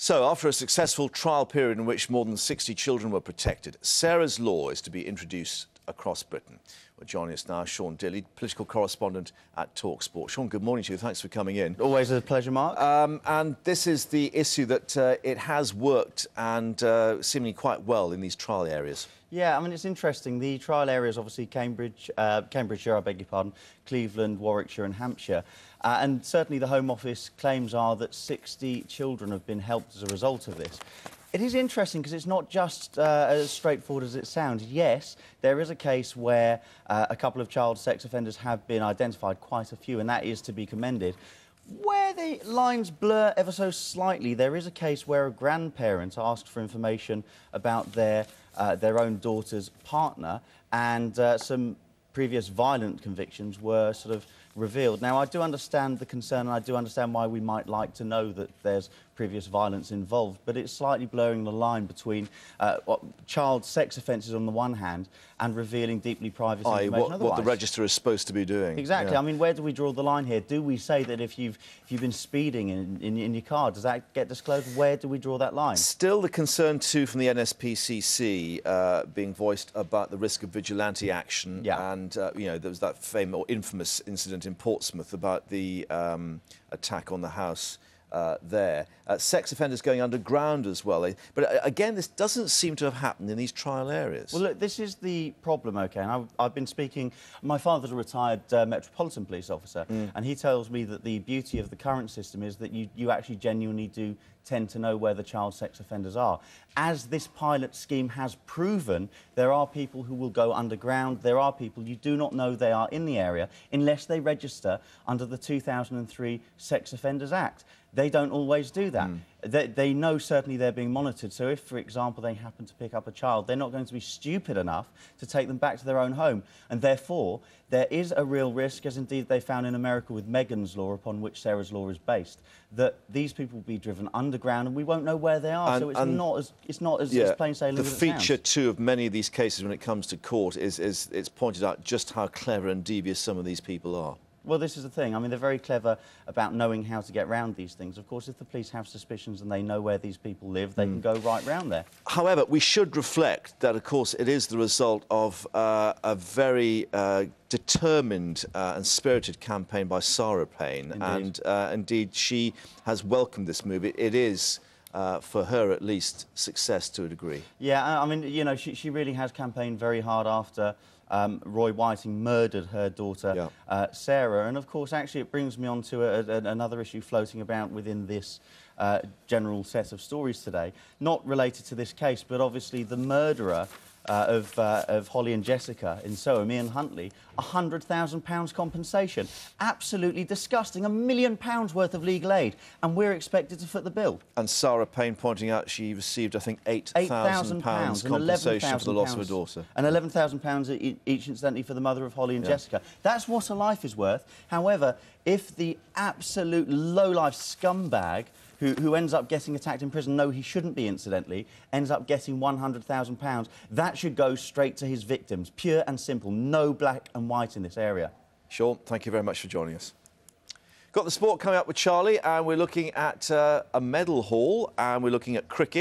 So, after a successful trial period in which more than 60 children were protected, Sarah's law is to be introduced across Britain. Well, joining us now, Sean Dilley, political correspondent at TalkSport. Sean, good morning to you. Thanks for coming in. Always a pleasure, Mark. And this is the issue that it has worked and seemingly quite well in these trial areas. Yeah, I mean, it's interesting. The trial areas, obviously, Cambridgeshire, I beg your pardon, Cleveland, Warwickshire and Hampshire. And certainly the Home Office claims are that 60 children have been helped as a result of this. It is interesting because it's not just as straightforward as it sounds. Yes, there is a case where a couple of child sex offenders have been identified, quite a few, and that is to be commended. Where the lines blur ever so slightly, there is a case where a grandparent asked for information about their own daughter's partner, and some previous violent convictions were sort of revealed. Now, I do understand the concern, and I do understand why we might like to know that there's previous violence involved, but it's slightly blurring the line between child sex offences on the one hand and revealing deeply private information otherwise. What the register is supposed to be doing. Exactly. Yeah. I mean, where do we draw the line here? Do we say that if you've been speeding in your car, does that get disclosed? Where do we draw that line? Still the concern, too, from the NSPCC being voiced about the risk of vigilante action. Yeah. And, you know, there was that famous or infamous incident in Portsmouth about the attack on the house there. Sex offenders going underground as well. But again, this doesn't seem to have happened in these trial areas. Well, look, this is the problem, OK? And I've been speaking... My father's a retired Metropolitan Police officer, and he tells me that the beauty of the current system is that you actually genuinely do tend to know where the child sex offenders are. As this pilot scheme has proven, there are people who will go underground. There are people you do not know they are in the area unless they register under the 2003 Sex Offenders Act. They don't always do that. They know certainly they're being monitored. So if, for example, they happen to pick up a child, they're not going to be stupid enough to take them back to their own home. And therefore, there is a real risk, as indeed they found in America with Megan's law, upon which Sarah's law is based, that these people will be driven underground and we won't know where they are. So it's not as plain sailing as it sounds. The feature, too, of many of these cases when it comes to court is it's pointed out just how clever and devious some of these people are. Well, this is the thing. I mean, they're very clever about knowing how to get round these things. Of course, if the police have suspicions and they know where these people live, they can go right round there. However, we should reflect that, of course, it is the result of a very determined and spirited campaign by Sarah Payne. Indeed. And indeed, she has welcomed this move. It is, for her at least, success to a degree. Yeah, I mean, you know, she really has campaigned very hard after Roy Whiting murdered her daughter, Sarah. And, of course, actually it brings me on to another issue floating about within this general set of stories today, not related to this case, but obviously the murderer of Holly and Jessica in Soham, Ian Huntley, £100,000 compensation. Absolutely disgusting. £1 million worth of legal aid, and we're expected to foot the bill. And Sarah Payne pointing out she received, I think, £8,000 compensation for the loss of her daughter. And £11,000 each, incidentally, for the mother of Holly and Jessica. That's what a life is worth. However, if the absolute low-life scumbag who ends up getting attacked in prison, no, he shouldn't be, incidentally, ends up getting £100,000, that should go straight to his victims. Pure and simple. No black and white in this area. Sean, thank you very much for joining us. Got the sport coming up with Charlie, and we're looking at a medal haul, and we're looking at cricket.